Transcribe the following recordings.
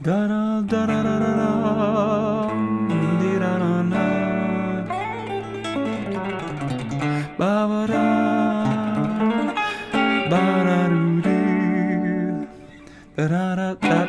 Da da da da da da da. Dee da da da. Ba ba da. Ba da doo doo. Da da da da.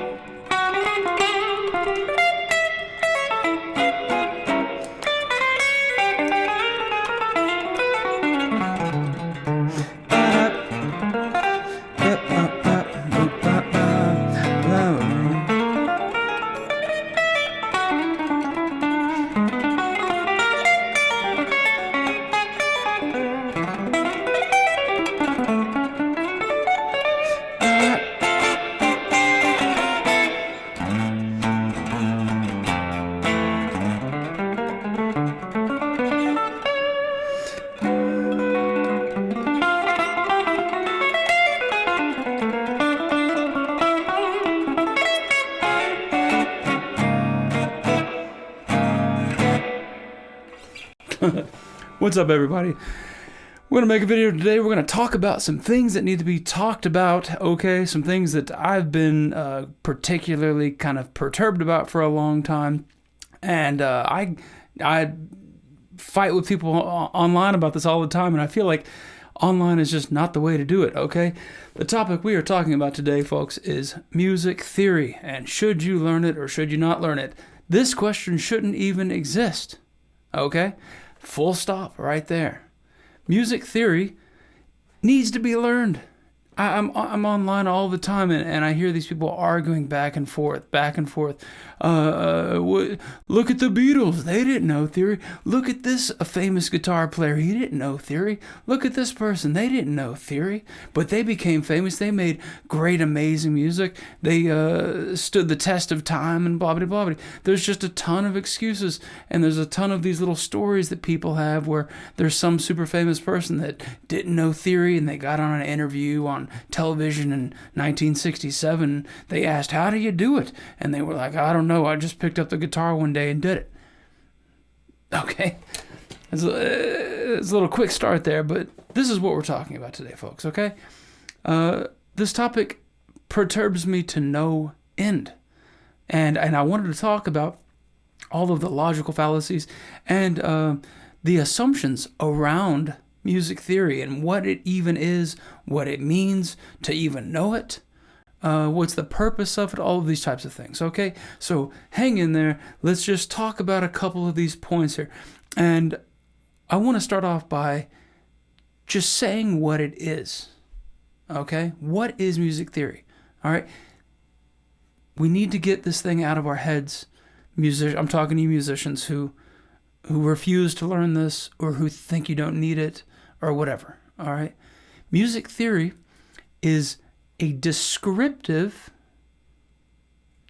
What's up, everybody? We're going to make a video today. We're going to talk about some things that need to be talked about, okay? Some things that I've been particularly kind of perturbed about for a long time. And I fight with people online about this all the time, and I feel like online is just not the way to do it, okay? The topic we are talking about today, folks, is music theory. And should you learn it or should you not learn it? This question shouldn't even exist, okay? Full stop right there. Music theory needs to be learned. I'm online all the time, and I hear these people arguing back and forth. Look at the Beatles. They didn't know theory. Look at this famous guitar player. He didn't know theory. Look at this person. They didn't know theory, but they became famous. They made great, amazing music. They stood the test of time and blah, blah, blah, blah. There's just a ton of excuses, and there's a ton of these little stories that people have where there's some super famous person that didn't know theory, and they got on an interview on television in 1967. They asked, how do you do it? And they were like, I don't know, I just picked up the guitar one day and did it. Okay, it's a little quick start there, but this is what we're talking about today, folks, okay? This topic perturbs me to no end, and I wanted to talk about all of the logical fallacies and the assumptions around music theory and what it even is, what it means to even know it, what's the purpose of it, all of these types of things, okay? So hang in there. Let's just talk about a couple of these points here. And I want to start off by just saying what it is, okay? What is music theory? All right? We need to get this thing out of our heads. I'm talking to you musicians who refuse to learn this or who think you don't need it or whatever, all right? Music theory is a descriptive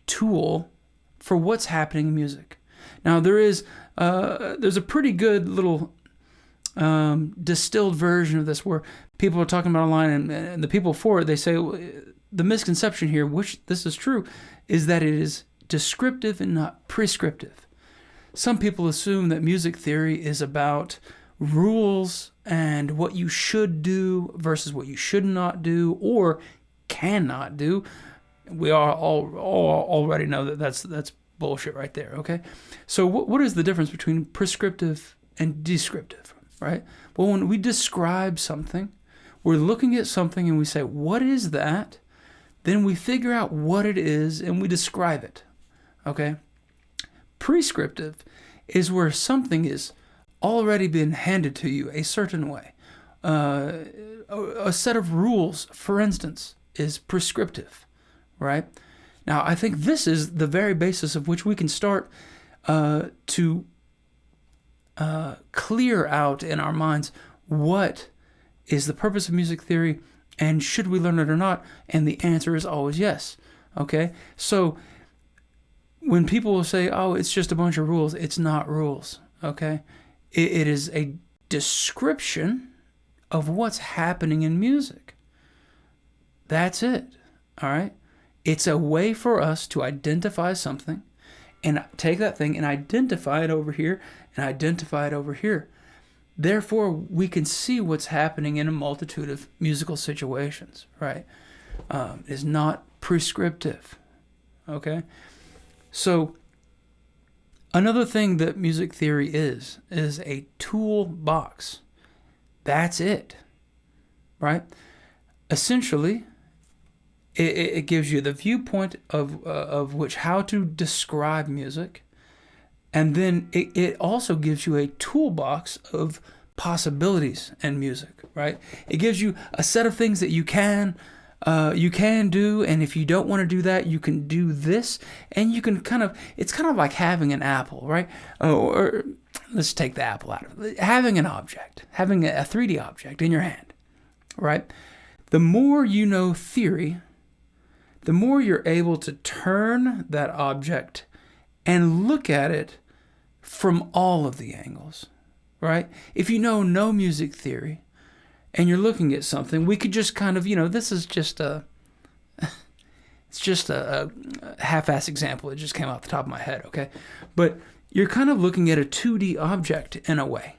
tool for what's happening in music. Now, there's a pretty good little distilled version of this where people are talking about online, and the people for it, they say the misconception here, which this is true, is that it is descriptive and not prescriptive. Some people assume that music theory is about rules and what you should do versus what you should not do or cannot do. We all already know that that's bullshit right there, okay? So what is the difference between prescriptive and descriptive, right? Well, when we describe something, we're looking at something and we say, what is that? Then we figure out what it is and we describe it, okay? Prescriptive is where something is already been handed to you a certain way. A set of rules, for instance, is prescriptive, right? Now, I think this is the very basis of which we can start to clear out in our minds what is the purpose of music theory and should we learn it or not? And the answer is always yes, okay? So when people will say, oh, it's just a bunch of rules, it's not rules, okay? It is a description of what's happening in music. That's it, all right? It's a way for us to identify something and take that thing and identify it over here and identify it over here. Therefore, we can see what's happening in a multitude of musical situations, right? It's not prescriptive, Okay? So another thing that music theory is a toolbox. That's it, right? Essentially, it gives you the viewpoint of which how to describe music, and then it also gives you a toolbox of possibilities in music, right? It gives you a set of things that you can do, and if you don't want to do that, you can do this, and you can it's kind of like having an apple, right? Or let's take the apple out of it. Having an object, having a 3D object in your hand, right? The more you know theory, the more you're able to turn that object and look at it from all of the angles, right? If you know no music theory and you're looking at something, we could just kind of, this is just it's just a half-ass example. It just came off the top of my head, okay? But you're kind of looking at a 2D object in a way.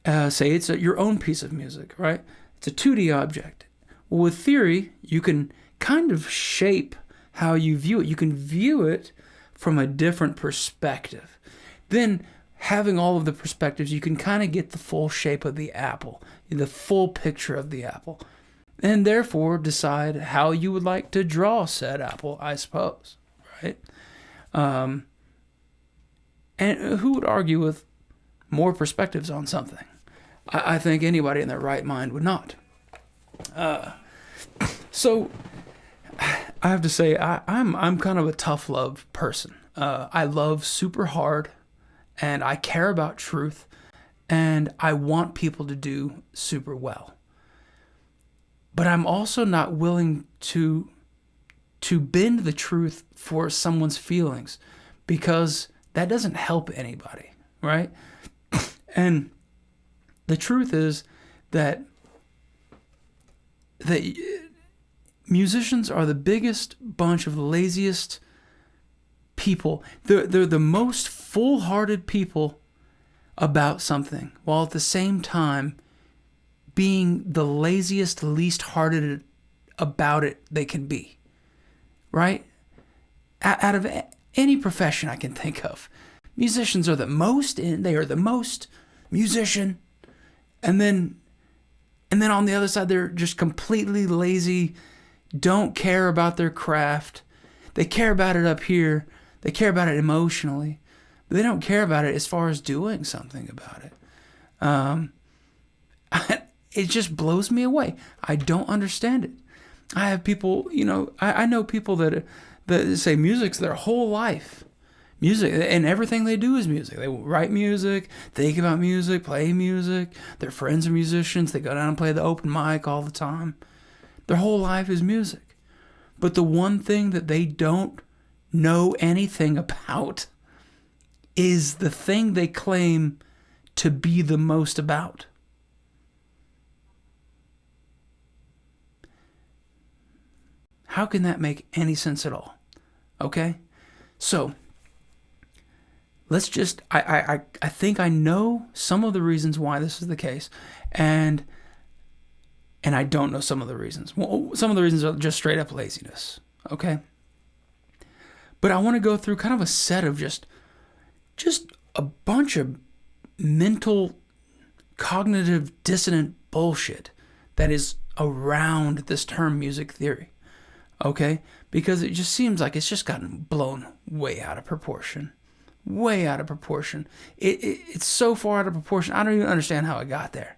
Say it's your own piece of music, right? It's a 2D object. Well, with theory, you can kind of shape how you view it. You can view it from a different perspective. Then, having all of the perspectives, you can kind of get the full shape of the apple, the full picture of the apple, and therefore decide how you would like to draw said apple, I suppose, right? And who would argue with more perspectives on something? I think anybody in their right mind would not. So I have to say I'm kind of a tough love person. I love super hard, and I care about truth, and I want people to do super well. But I'm also not willing to bend the truth for someone's feelings, because that doesn't help anybody, right? And the truth is that musicians are the biggest bunch of laziest people. They're the most full-hearted people about something, while at the same time being the laziest, least hearted about it they can be, right? Out of any profession I can think of, musicians are the most musician, and then on the other side, they're just completely lazy, don't care about their craft. They care about it up here. They care about it emotionally, but they don't care about it as far as doing something about it. It just blows me away. I don't understand it. I have people, I know people that say music's their whole life. Music, and everything they do is music. They write music, think about music, play music. Their friends are musicians. They go down and play the open mic all the time. Their whole life is music. But the one thing that they don't know anything about is the thing they claim to be the most about. How can that make any sense at all? Okay? So, let's just, I think I know some of the reasons why this is the case, and I don't know some of the reasons. Well, some of the reasons are just straight up laziness, okay? But I want to go through kind of a set of just a bunch of mental, cognitive dissonant bullshit that is around this term music theory, okay? Because it just seems like it's just gotten blown way out of proportion. Way out of proportion. It's so far out of proportion, I don't even understand how it got there.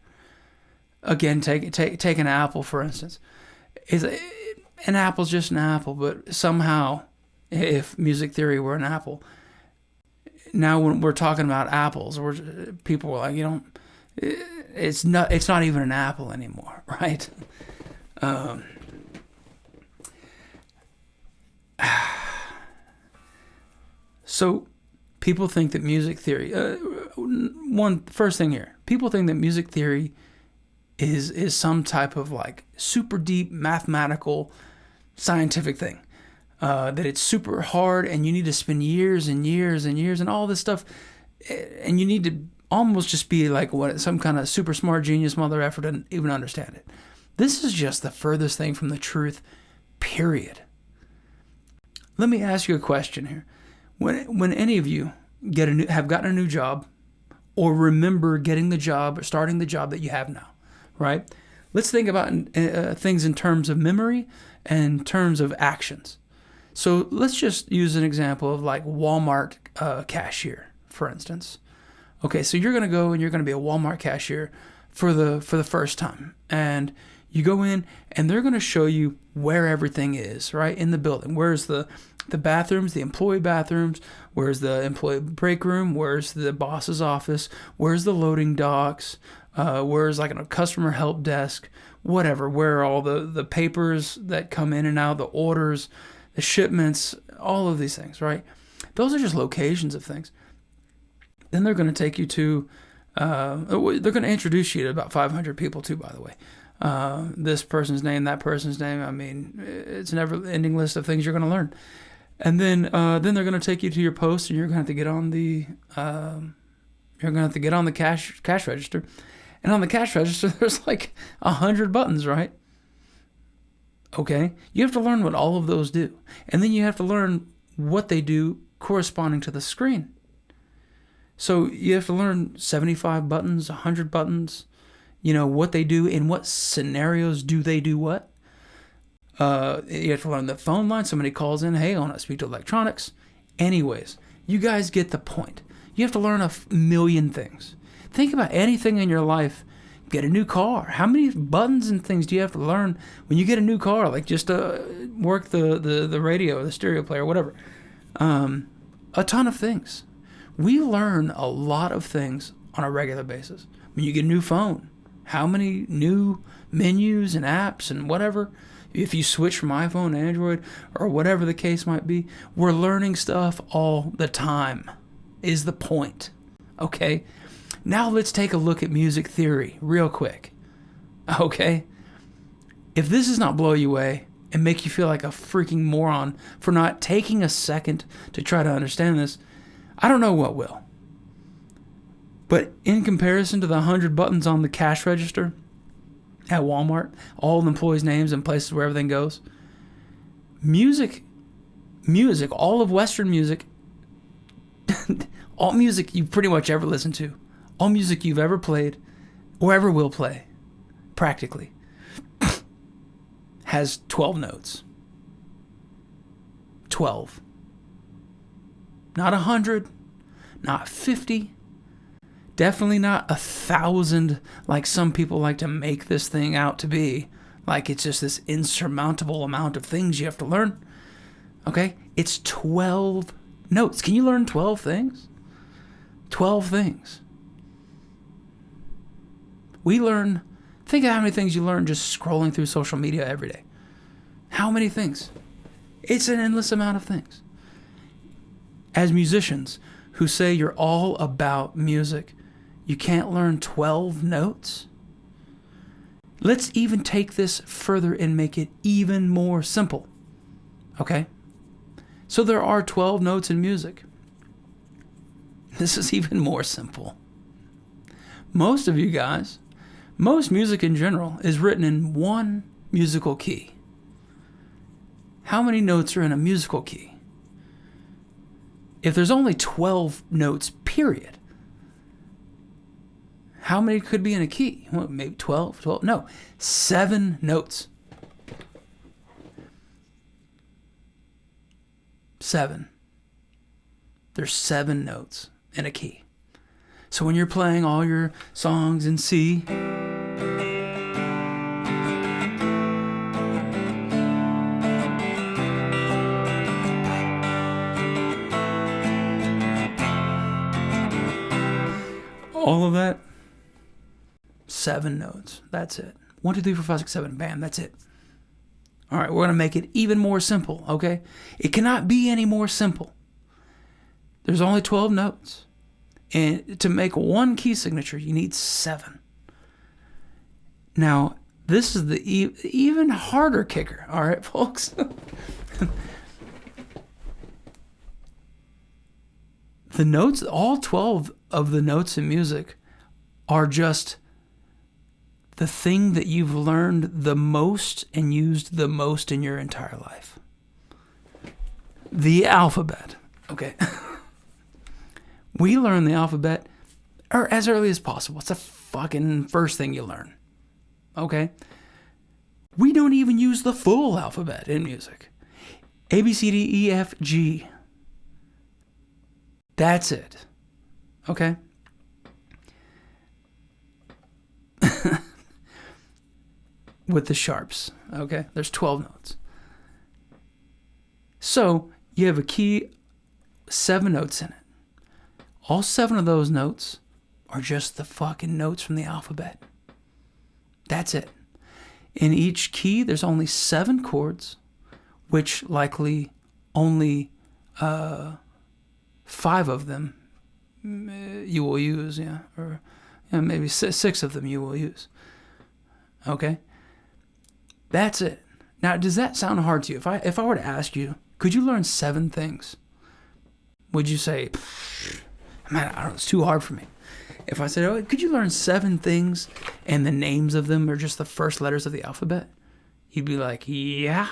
Again, take an apple, for instance. An apple's just an apple, but somehow, if music theory were an apple, now when we're talking about apples, people were like, it's not even an apple anymore, right? So people think that music theory, first thing here, people think that music theory is some type of like super deep mathematical scientific thing. That it's super hard and you need to spend years and years and years and all this stuff, and you need to almost just be like some kind of super smart genius mother effer to even understand it. This is just the furthest thing from the truth, period. let me ask you a question here. When any of you have gotten a new job, or remember getting the job or starting the job that you have now, right? Let's think about things in terms of memory and terms of actions. So let's just use an example of like Walmart cashier, for instance. Okay, so you're going to go and you're going to be a Walmart cashier for the first time. And you go in and they're going to show you where everything is, right, in the building. Where's the bathrooms, the employee bathrooms? Where's the employee break room? Where's the boss's office? Where's the loading docks? Where's like a customer help desk? Whatever, where are all the papers that come in and out, the orders, the shipments, all of these things, right? Those are just locations of things. Then they're going to take you to, they're going to introduce you to about 500 people too, by the way. This person's name, that person's name. I mean, it's a never-ending list of things you're going to learn. And then they're going to take you to your post, and you're going to have to get on the cash register. And on the cash register, there's like 100 buttons, right? Okay, you have to learn what all of those do, and then you have to learn what they do corresponding to the screen. So you have to learn 75 buttons, 100 buttons. You know what they do, in what scenarios do they do what. You have to learn the phone line. Somebody calls in, hey, I want to speak to electronics. Anyways, you guys get the point. You have to learn a million things. Think about anything in your life. Get a new car. How many buttons and things do you have to learn when you get a new car? Like just work the radio, the stereo player, whatever. A ton of things. We learn a lot of things on a regular basis. When you get a new phone, how many new menus and apps and whatever. If you switch from iPhone to Android or whatever the case might be, we're learning stuff all the time, is the point. Okay? Now let's take a look at music theory real quick. Okay? If this does not blow you away and make you feel like a freaking moron for not taking a second to try to understand this, I don't know what will. But in comparison to the 100 buttons on the cash register at Walmart, all the employees' names and places where everything goes, music, all of Western music, all music you've pretty much ever listened to, all music you've ever played or ever will play, practically, has 12 notes. 12. Not 100, not 50, definitely not 1,000 like some people like to make this thing out to be. Like it's just this insurmountable amount of things you have to learn. Okay? It's 12 notes. Can you learn 12 things? 12 things. Think of how many things you learn just scrolling through social media every day. How many things? It's an endless amount of things. As musicians who say you're all about music, you can't learn 12 notes? Let's even take this further and make it even more simple. Okay? So there are 12 notes in music. This is even more simple. Most of you guys, most music in general is written in one musical key. How many notes are in a musical key? If there's only 12 notes, period, how many could be in a key? Well, maybe 12? No, 7 notes. 7. There's 7 notes in a key. So when you're playing all your songs in C, all of that, 7 notes. That's it. 1, 2, 3, 4, 5, 6, 7. Bam, that's it. All right, we're going to make it even more simple, okay? It cannot be any more simple. There's only 12 notes. And to make one key signature, you need 7. Now, this is the even harder kicker, all right, folks? The notes, all 12 of the notes in music are just the thing that you've learned the most and used the most in your entire life. the alphabet. Okay. We learn the alphabet or as early as possible. It's the fucking first thing you learn. Okay? We don't even use the full alphabet in music. A, B, C, D, E, F, G. That's it. Okay? With the sharps. Okay? There's 12 notes. So, you have a key, 7 notes in it. All 7 of those notes are just the fucking notes from the alphabet. That's it. In each key, there's only 7 chords, which likely only 5 of them you will use, or maybe 6 of them you will use. Okay? That's it. Now, does that sound hard to you? If I were to ask you, could you learn 7 things? Would you say, man, I don't know, it's too hard for me. If I said, oh, could you learn 7 things and the names of them are just the first letters of the alphabet? You'd be like, yeah.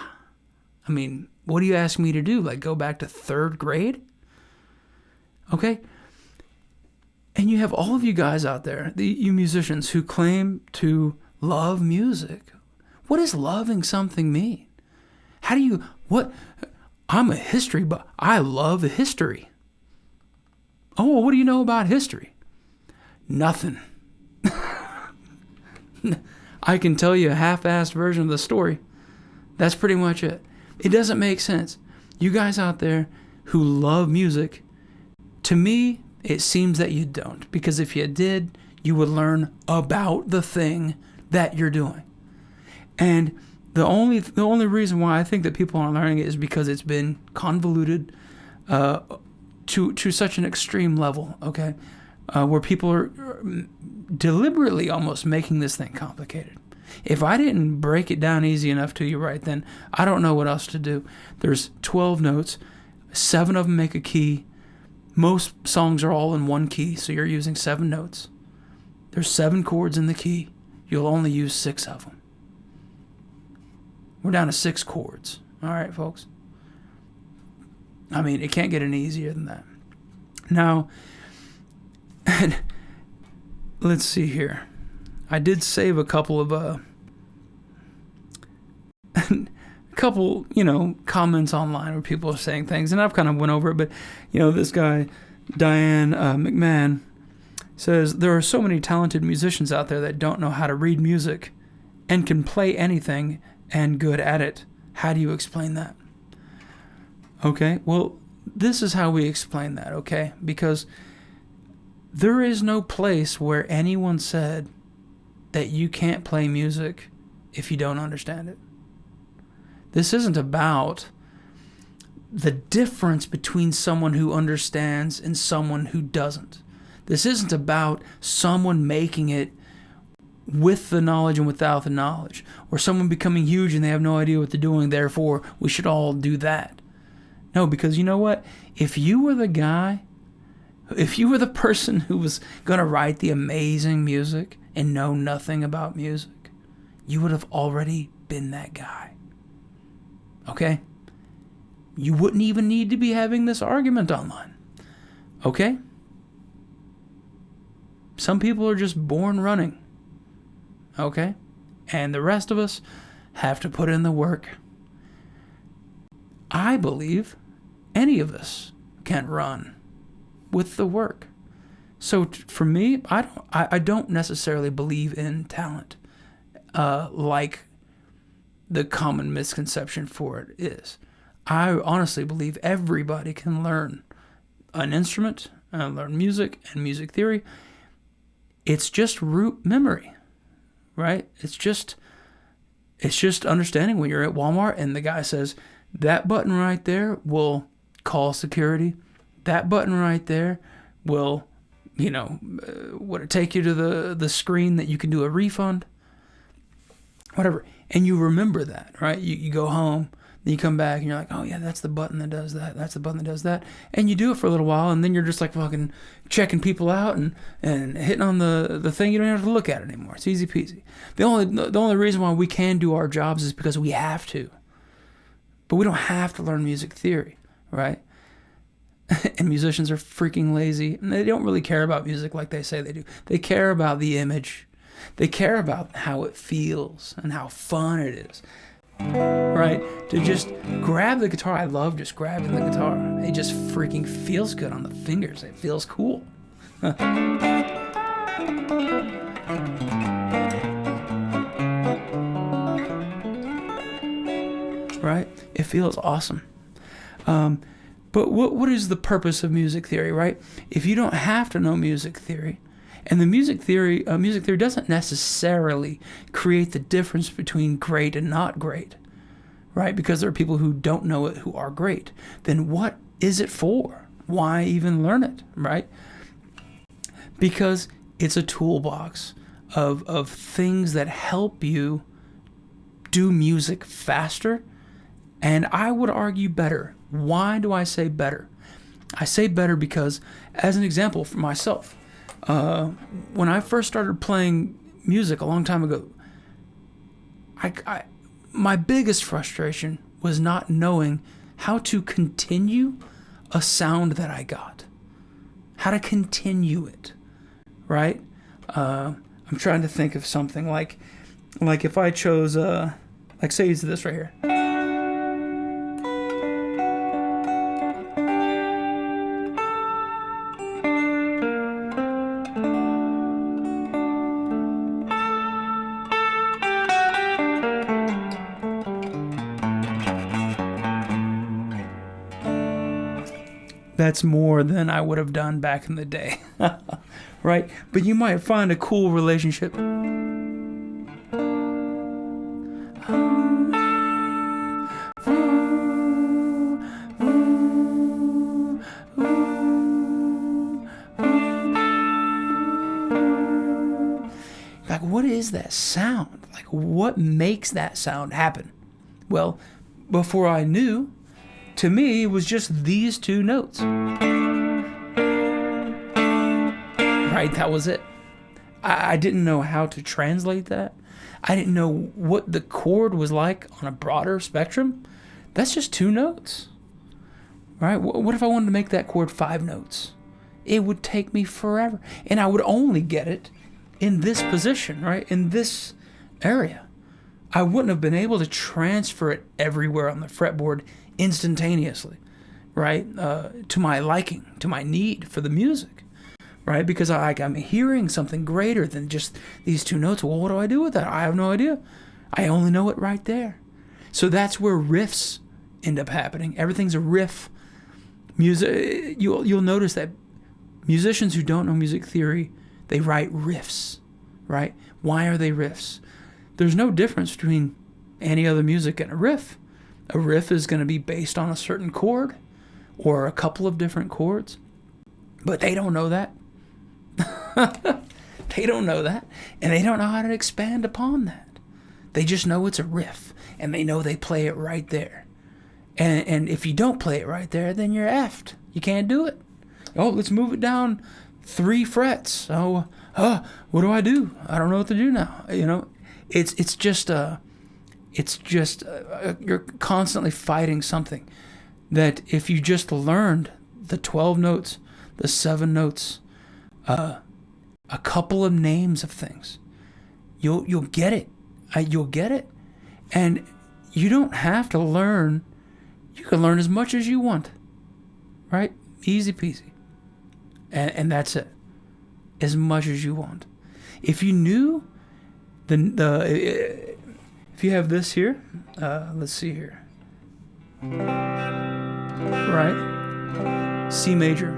I mean, what do you ask me to do? Like go back to 3rd grade? Okay? And you have all of you guys out there, you musicians who claim to love music. What does loving something mean? I'm a history buff. I love history. Oh, well, what do you know about history? Nothing. I can tell you a half-assed version of the story. That's pretty much it. It doesn't make sense. You guys out there who love music, to me, it seems that you don't. Because if you did, you would learn about the thing that you're doing. And the only reason why I think that people aren't learning it is because it's been convoluted to such an extreme level, okay? Where people are deliberately almost making this thing complicated. If I didn't break it down easy enough to you right then, I don't know what else to do. There's 12 notes. 7 of them make a key. Most songs are all in one key, so you're using 7 notes. There's 7 chords in the key. You'll only use 6 of them. We're down to 6 chords. All right, folks? I mean, it can't get any easier than that. Now, let's see here. I did save a couple of comments online where people are saying things, and I've kind of went over it, but this guy Diane McMahon says there are so many talented musicians out there that don't know how to read music and can play anything and good at it. How do you explain that? Okay, well, this is how we explain that, okay? Because there is no place where anyone said that you can't play music if you don't understand it. This isn't about the difference between someone who understands and someone who doesn't. This isn't about someone making it with the knowledge and without the knowledge, or someone becoming huge and they have no idea what they're doing, therefore we should all do that. No, because you know what? If you were the person who was going to write the amazing music and know nothing about music, you would have already been that guy. Okay? You wouldn't even need to be having this argument online. Okay? Some people are just born running. Okay? And the rest of us have to put in the work. I believe any of us can run with the work. So for me, I don't necessarily believe in talent like the common misconception for it is. I honestly believe everybody can learn an instrument, learn music and music theory. It's just root memory, right? It's just understanding when you're at Walmart and the guy says, that button right there will call security. That button right there will, would it take you to the screen that you can do a refund? Whatever. And you remember that, right? You go home, then you come back and you're like, oh yeah, that's the button that does that. That's the button that does that. And you do it for a little while and then you're just like fucking checking people out and hitting on the thing. You don't have to look at it anymore. It's easy peasy. The only reason why we can do our jobs is because we have to. But we don't have to learn music theory. right? And musicians are freaking lazy, and they don't really care about music like they say they do. They care about the image. They care about how it feels and how fun it is, right? To just grab the guitar. I love just grabbing the guitar. It just freaking feels good on the fingers. It feels cool. Right? It feels awesome. But what is the purpose of music theory, right? If you don't have to know music theory, and the music theory doesn't necessarily create the difference between great and not great, right? Because there are people who don't know it who are great. Then what is it for? Why even learn it, right? Because it's a toolbox of things that help you do music faster, and I would argue better. Why do I say better? I say better because, as an example for myself, when I first started playing music a long time ago, my biggest frustration was not knowing how to continue a sound that I got. How to continue it, right? I'm trying to think of something like if I chose, like say it's this right here. That's more than I would have done back in the day, right? But you might find a cool relationship. Like, what is that sound? Like, what makes that sound happen? Well, before I knew, to me, it was just these two notes. Right, that was it. I didn't know how to translate that. I didn't know what the chord was like on a broader spectrum. That's just two notes. Right? What if I wanted to make that chord 5 notes? It would take me forever. And I would only get it in this position, right? In this area. I wouldn't have been able to transfer it everywhere on the fretboard instantaneously, right? To my liking, to my need for the music, right? Because I'm hearing something greater than just these two notes. Well, what do I do with that? I have no idea. I only know it right there. So that's where riffs end up happening. Everything's a riff. Music. You'll notice that musicians who don't know music theory, they write riffs, right? Why are they riffs? There's no difference between any other music and a riff. A riff is going to be based on a certain chord or a couple of different chords. But they don't know that. They don't know that. And they don't know how to expand upon that. They just know it's a riff. And they know they play it right there. And if you don't play it right there, then you're effed. You can't do it. Oh, let's move it down 3 frets. Oh, what do? I don't know what to do now. You know, it's just you're constantly fighting something that if you just learned the 12 notes, the 7 notes, a couple of names of things, you'll get it. You'll get it. And you don't have to learn. You can learn as much as you want, right? Easy peasy. And that's it. As much as you want. If you knew if you have this here, let's see here. Right? C major.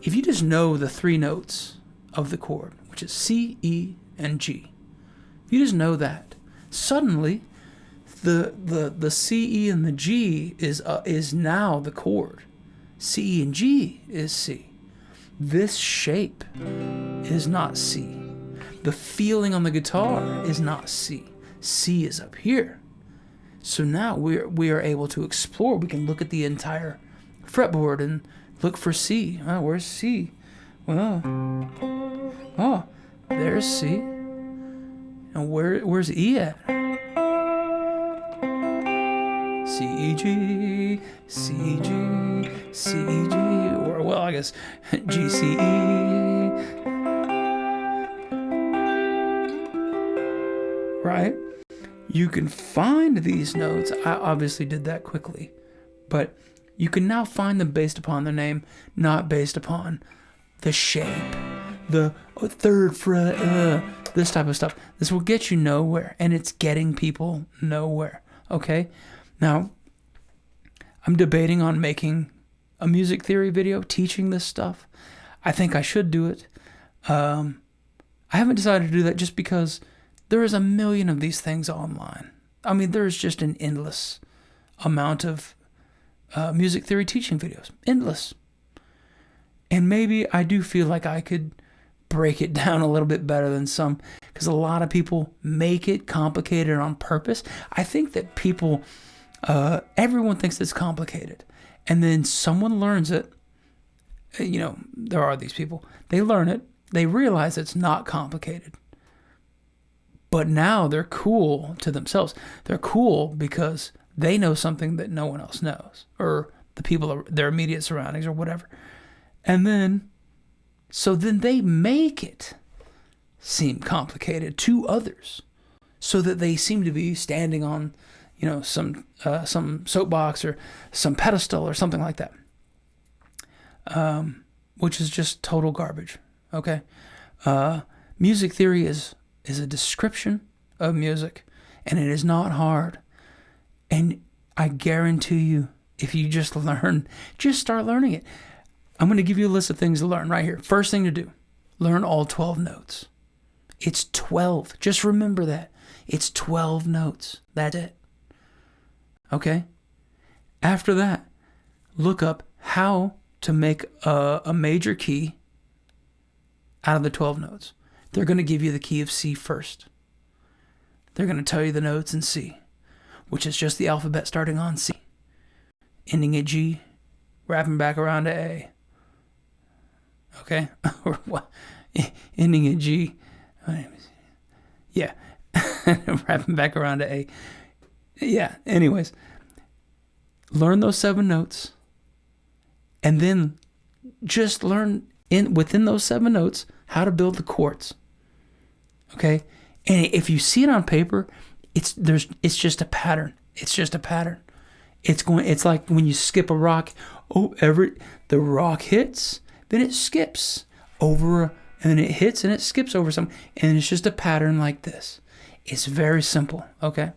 If you just know the 3 notes of the chord, which is C, E, and G, if you just know that, suddenly the C, E, and the G is now the chord. C, E, and G is C. This shape is not C. The feeling on the guitar is not C. C is up here. So now we are able to explore. We can look at the entire fretboard and look for C. Oh, where's C? Well, oh, there's C. And where's E at? C, E, G, C, E, G, C, E, G, or well, I guess G, C, E. Right? You can find these notes. I obviously did that quickly, but you can now find them based upon their name, not based upon the shape, the third fret, this type of stuff. This will get you nowhere, and it's getting people nowhere, okay? Now, I'm debating on making a music theory video teaching this stuff. I think I should do it. I haven't decided to do that just because there is a million of these things online. I mean, there's just an endless amount of music theory teaching videos. Endless. And maybe I do feel like I could break it down a little bit better than some, because a lot of people make it complicated on purpose. I think that people, everyone thinks it's complicated. And then someone learns it. You know, there are these people. They learn it. They realize it's not complicated. But now they're cool to themselves. They're cool because they know something that no one else knows, or the people, their immediate surroundings, or whatever. And then, so then they make it seem complicated to others, so that they seem to be standing on, you know, some soapbox or some pedestal or something like that, which is just total garbage. Okay, music theory is a description of music, and it is not hard. And I guarantee you, if you just start learning it. I'm going to give you a list of things to learn right here. First thing to do, learn all 12 notes. It's 12. Just remember that. It's 12 notes. That's it. Okay? After that, look up how to make a major key out of the 12 notes. They're going to give you the key of C first. They're going to tell you the notes in C, which is just the alphabet starting on C, ending at G, wrapping back around to A. Okay? Or what? Ending at G. Yeah. Wrapping back around to A. Yeah. Anyways, learn those 7 notes, and then just learn within those 7 notes how to build the chords. Okay? And if you see it on paper, it's just a pattern. It's just a pattern. It's like when you skip a rock. The rock hits, then it skips over, and then it hits and it skips over something, and it's just a pattern like this. It's very simple. Okay.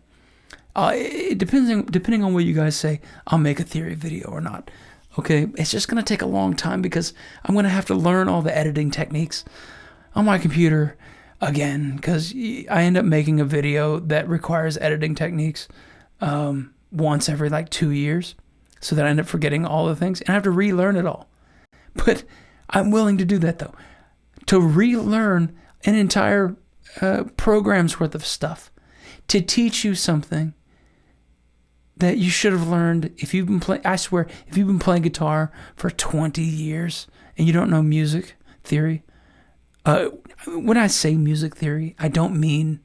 Depending on what you guys say, I'll make a theory video or not. Okay, it's just gonna take a long time because I'm gonna have to learn all the editing techniques on my computer again, because I end up making a video that requires editing techniques once every like 2 years, so that I end up forgetting all the things and I have to relearn it all. But I'm willing to do that, though, to relearn an entire program's worth of stuff, to teach you something that you should have learned if you've been playing. I swear, if you've been playing guitar for 20 years and you don't know music theory, when I say music theory, I don't mean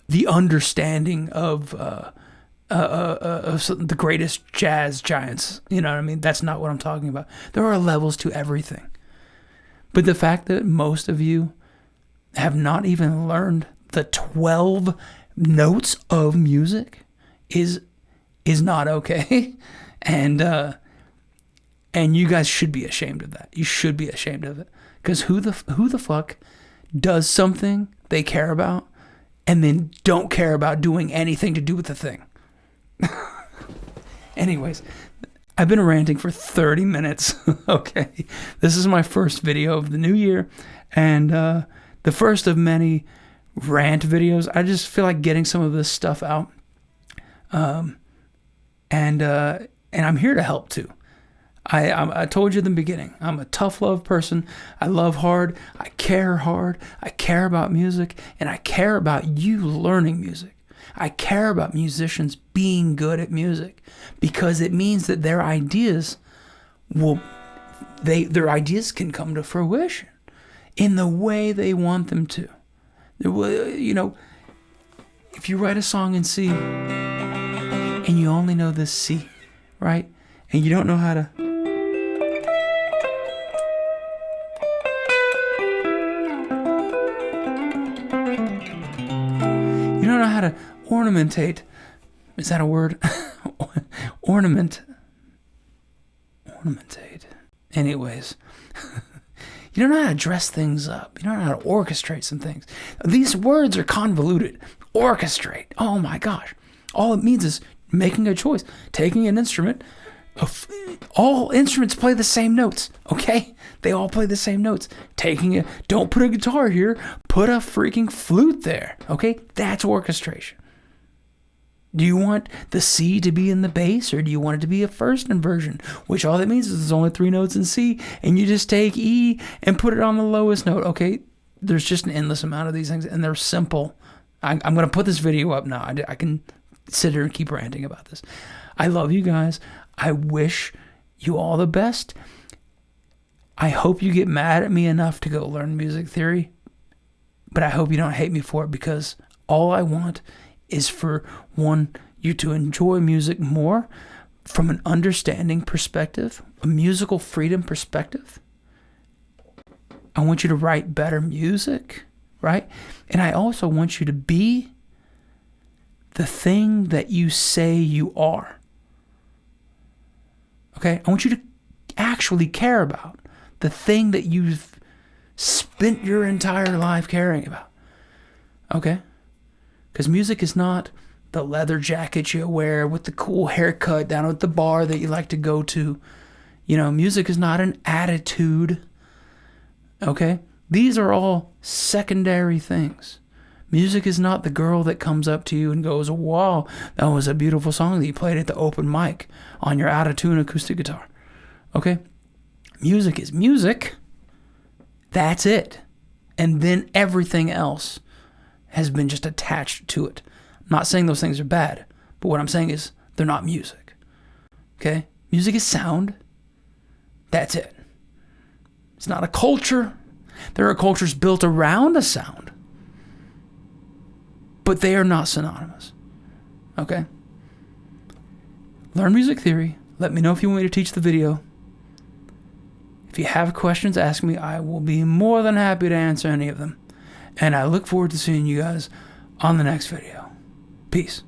the understanding of the greatest jazz giants. You know what I mean? That's not what I'm talking about. There are levels to everything. But the fact that most of you have not even learned the 12 notes of music is not okay. And you guys should be ashamed of that. You should be ashamed of it. Because who the fuck does something they care about and then don't care about doing anything to do with the thing? Anyways, I've been ranting for 30 minutes. Okay. This is my first video of the new year, and the first of many rant videos. I just feel like getting some of this stuff out. And I'm here to help too. I told you in the beginning, I'm a tough love person. I love hard. I care hard. I care about music, and I care about you learning music. I care about musicians being good at music, because it means that their ideas their ideas can come to fruition in the way they want them to. You know, if you write a song in C and and you only know this C, right? And you don't know how to... You don't know how to ornamentate. Is that a word? Ornamentate. Anyways. You don't know how to dress things up. You don't know how to orchestrate some things. These words are convoluted. Orchestrate. Oh my gosh. All it means is making a choice. Taking an instrument. All instruments play the same notes, okay? They all play the same notes. Taking it. Don't put a guitar here. Put a freaking flute there, okay? That's orchestration. Do you want the C to be in the bass, or do you want it to be a first inversion? Which all that means is there's only 3 notes in C, and you just take E and put it on the lowest note, okay? There's just an endless amount of these things, and they're simple. I'm going to put this video up now. I can sit here and keep ranting about this. I love you guys. I wish you all the best. I hope you get mad at me enough to go learn music theory, but I hope you don't hate me for it, because all I want is for you to enjoy music more from an understanding perspective, a musical freedom perspective. I want you to write better music, right? And I also want you to be the thing that you say you are. Okay? I want you to actually care about the thing that you've spent your entire life caring about. Okay? Because music is not the leather jacket you wear with the cool haircut down at the bar that you like to go to. You know, music is not an attitude. Okay? These are all secondary things. Music is not the girl that comes up to you and goes, wow, that was a beautiful song that you played at the open mic on your out-of-tune acoustic guitar. Okay? Music is music. That's it. And then everything else has been just attached to it. I'm not saying those things are bad, but what I'm saying is they're not music. Okay? Music is sound. That's it. It's not a culture. There are cultures built around a sound, but they are not synonymous. Okay? Learn music theory. Let me know if you want me to teach the video. If you have questions, ask me. I will be more than happy to answer any of them. And I look forward to seeing you guys on the next video. Peace.